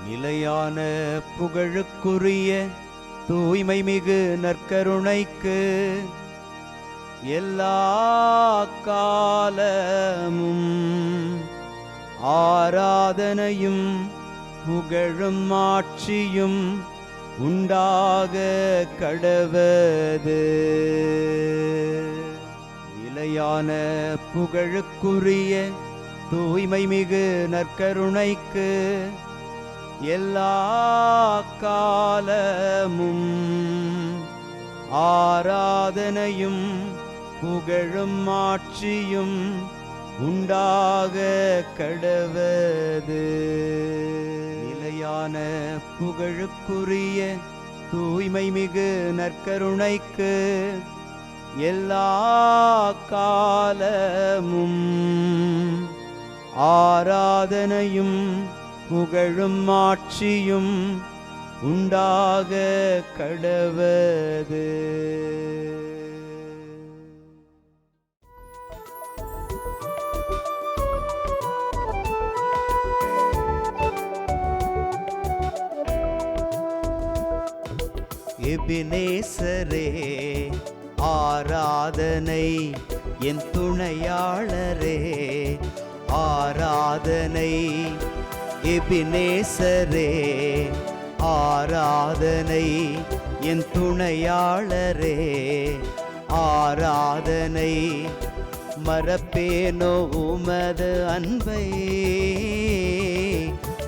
நிலையான புகழுக்குரிய தூய்மை மிகு நற்கருணைக்கு எல்லா காலமும் ஆராதனையும் புகழும் ஆட்சியும் உண்டாக கடவது. நிலையான புகழுக்குரிய தூய்மை மிகு நற்கருணைக்கு எல்லா காலமும் ஆராதனையும் புகழும் ஆட்சியும் உண்டாக கடவது. நிலையான புகழுக்குரிய தூய்மை மிகு நற்கருணைக்கு எல்லா காலமும் ஆராதனையும் புகழும் ஆட்சியும் உண்டாக கடவது. எபினேசரே ஆராதனை, என் துணையாளரே ஆராதனை. எபினேசரே ஆராதனை, என் துணையாளரே ஆராதனை. மறப்பேனோ உமது அன்பை,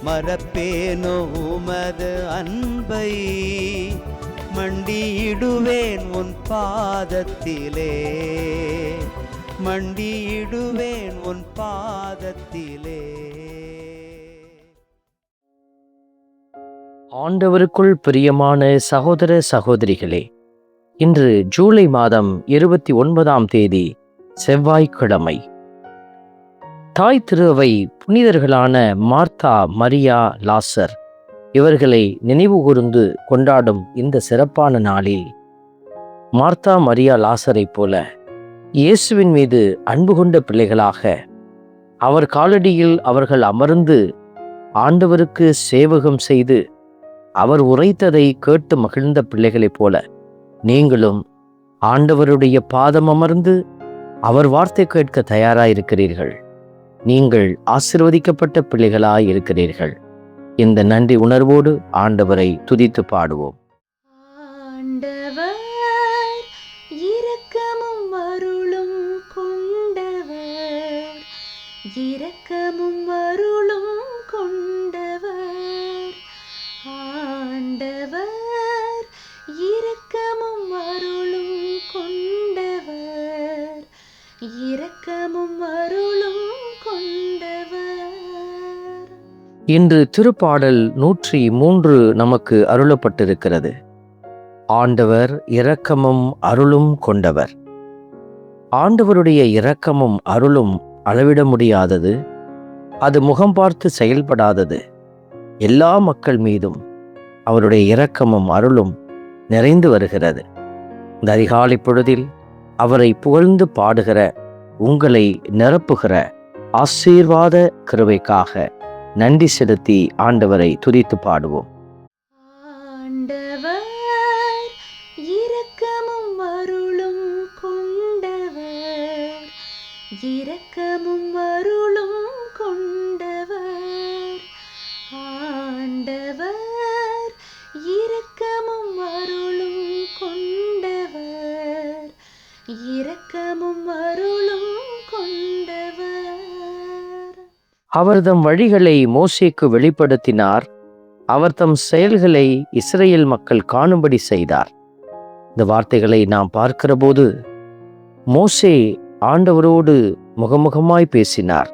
மறப்பேனோ உமது அன்பை. மண்டியிடுவேன் உன் பாதத்திலே, மண்டியிடுவேன் உன் பாதத்திலே. ஆண்டவருக்குள் பிரியமான சகோதர சகோதரிகளே, இன்று ஜூலை மாதம் 29ஆம் தேதி செவ்வாய்க்கிழமை. தாய் திருவை புனிதர்களான மார்த்தா, மரியா, லாசர் இவர்களை நினைவு கூர்ந்து கொண்டாடும் இந்த சிறப்பான நாளில் மார்த்தா, மரியா, லாசரை போல இயேசுவின் மீது அன்பு கொண்ட பிள்ளைகளாக அவர் காலடியில் அவர்கள் அமர்ந்து ஆண்டவருக்கு சேவகம் செய்து அவர் உரைத்ததை கேட்டு மகிழ்ந்த பிள்ளைகளைப் போல நீங்களும் ஆண்டவருடைய பாதம் அமர்ந்து அவர் வார்த்தை கேட்க தயாராயிருக்கிறீர்கள். நீங்கள் ஆசீர்வதிக்கப்பட்ட பிள்ளைகளாயிருக்கிறீர்கள். இந்த நன்றி உணர்வோடு ஆண்டவரை துதித்து பாடுவோம். ஆண்டவர் இரக்கமும் அருளும் கொண்டவர், இரக்கமும் அருளும் கொண்டவர். ஆண்டவர் இரக்கமும் அருளும் கொண்டவர், இரக்கமும் அருளும் கொண்டவர். இன்று திருப்பாடல் 103 நமக்கு அருளப்பட்டிருக்கிறது. ஆண்டவர் இரக்கமும் அருளும் கொண்டவர். ஆண்டவருடைய இரக்கமும் அருளும் அளவிட முடியாதது. அது முகம் பார்த்து செயல்படாதது. எல்லா மக்கள் மீதும் அவருடைய இரக்கமும் அருளும் நிறைந்து வருகிறது. இந்த அதிகாலை பொழுதில் அவரை புகழ்ந்து பாடுகிற உங்களை நிரப்புகிற ஆசீர்வாத கிருபைக்காக நன்றி செலுத்தி ஆண்டவரை துதித்து பாடுவோம். ஆண்டவர் இரக்கமும் அருளும் கொண்டவர், இரக்கமும் அருளும் கொண்டவர். ஆண்டவர் இரக்கமும் அருளும் கொண்டவர், இரக்கமும் அருளும் கொண்டவர். அவர் தம் வழிகளை மோசேக்கு வெளிப்படுத்தினார். அவர் தம் செயல்களை இஸ்ரேல் மக்கள் காணும்படி செய்தார். இந்த வார்த்தைகளை நாம் பார்க்கிற போது மோசே ஆண்டவரோடு முகமுகமாய் பேசினார்.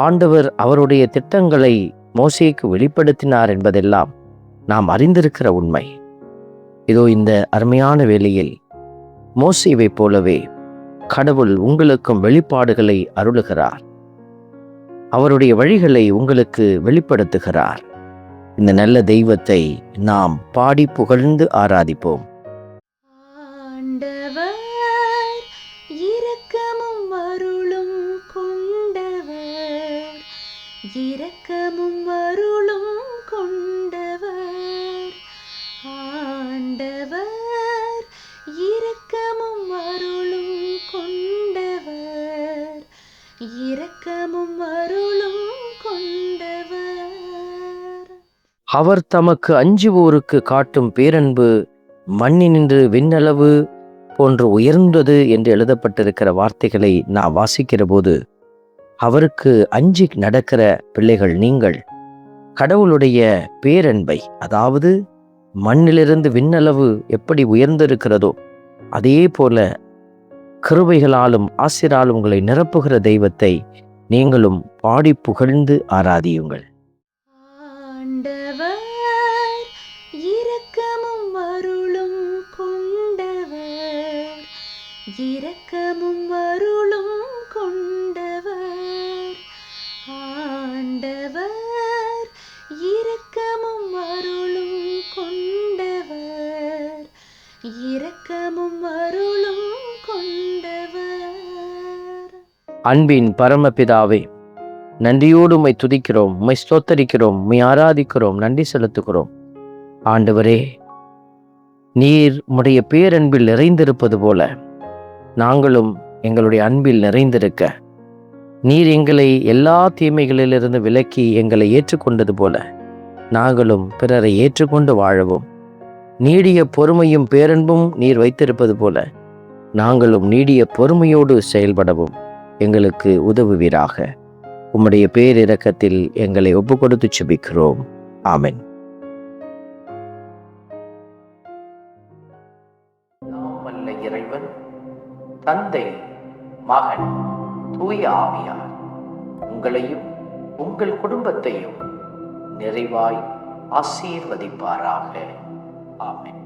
ஆண்டவர் அவருடைய திட்டங்களை மோசேக்கு வெளிப்படுத்தினார் என்பதெல்லாம் நாம் அறிந்திருக்கிற உண்மை. இதோ இந்த அருமையான வேளையில் மோசேவை போலவே கடவுள் உங்களுக்கும் வெளிப்பாடுகளை அருளுகிறார். அவருடைய வழிகளை உங்களுக்கு வெளிப்படுத்துகிறார். இந்த நல்ல தெய்வத்தை நாம் பாடி புகழ்ந்து ஆராதிப்போம். ஆண்டவர் இரக்கமும் அருளும் கொண்டவர், இரக்க இரக்கமும் அருளும் கொண்டவர் ஆண்டவர், இரக்கமும் அருளும் கொண்டவர், இரக்கமும் அருளும் கொண்டவர். அவர் தமக்கு அஞ்சுவோருக்கு காட்டும் பேரன்பு மண்ணினின்று விண்ணளவு போன்று உயர்ந்தது என்று எழுதப்பட்டிருக்கிற வார்த்தைகளை நான் வாசிக்கிற போது, அவருக்கு அஞ்சி நடக்கிற பிள்ளைகள் நீங்கள் கடவுளுடைய பேரன்பை, அதாவது மண்ணிலிருந்து விண்ணளவு எப்படி உயர்ந்திருக்கிறதோ அதே போல கிருபைகளாலும் ஆசிராலும் உங்களை நிரப்புகிற தெய்வத்தை நீங்களும் பாடி புகழ்ந்து ஆராதியுங்கள். ஆண்டவர், இரக்கமும் அருளும் கொண்டவர், இரக்கமும் அருளும் கொண்டவர். ஆண்டவர், இரக்கமும் அருளும் கொண்டவர், இரக்கமும் அருளும் கொண்டவர். அன்பின் பரமபிதாவே, நன்றியோடு உம்மை துதிக்கிறோம், உம்மை ஸ்தோத்தரிக்கிறோம், உம்மை ஆராதிக்கிறோம், நன்றி செலுத்துகிறோம். ஆண்டவரே, நீர் உம்முடைய பேரன்பில் நிறைந்திருப்பது போல நாங்களும் எங்களுடைய அன்பில் நிறைந்திருக்க, நீர் எங்களை எல்லா தீமைகளிலிருந்து விலக்கி எங்களை ஏற்றுக்கொண்டது போல நாங்களும் பிறரை ஏற்றுக்கொண்டு வாழவும், நீடிய பொறுமையும் பேரன்பும் நீர் வைத்திருப்பது போல நாங்களும் நீடிய பொறுமையோடு செயல்படவும் எங்களுக்கு உதவுவீராக. உம்முடைய பேரிரக்கத்தில் எங்களை ஒப்பு கொடுத்து செபிக்கிறோம். ஆமென். வல்ல இறைவன், தந்தை, மகன், தூய ஆவியார் உங்களையும் உங்கள் குடும்பத்தையும் நிறைவாய் ஆசீர்வதிப்பாராக. ஆமென்.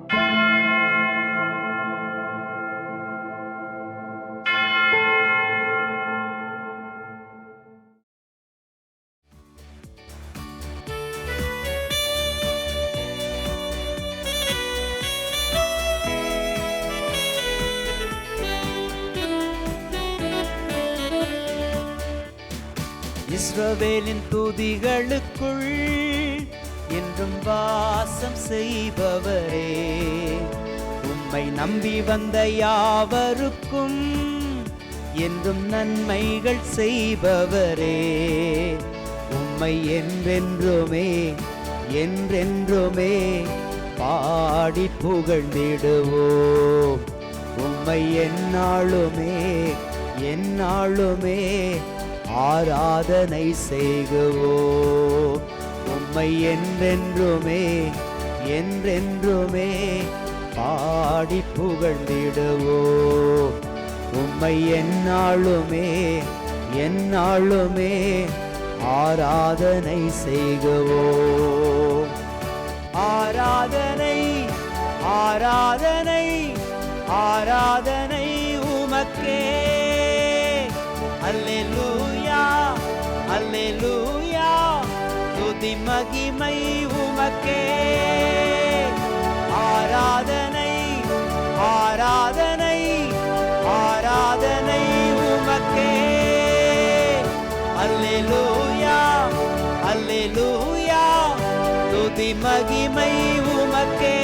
இஸ்ரவேலின் துதிகளுக்குள் என்றும் வாசம் செய்பவரே, உம்மை நம்பி வந்த யாவருக்கும் என்றும் நன்மைகள் செய்பவரே, உம்மை என்றென்றுமே என்றென்றுமே பாடி புகழ்ந்திடுவோம். உம்மை எந்நாளுமே எந்நாளுமே ஆராதனை செய்குவோம். உம்மை என்றென்றுமே என்றென்றுமே பாடி புகழ்ந்திடுவோம். உம்மை எந்நாளுமே எந்நாளுமே ஆராதனை செய்குவோம். ஆராதனை ஆராதனை ஆராதனை உமக்கே. அல்லேலூயா அல்லேலூயா, துதி மகிமை உமக்கே. ஆராதனை ஆராதனை ஆராதனை உமக்கே. அல்லேலூயா அல்லேலூயா, துதி மகிமை உமக்கே.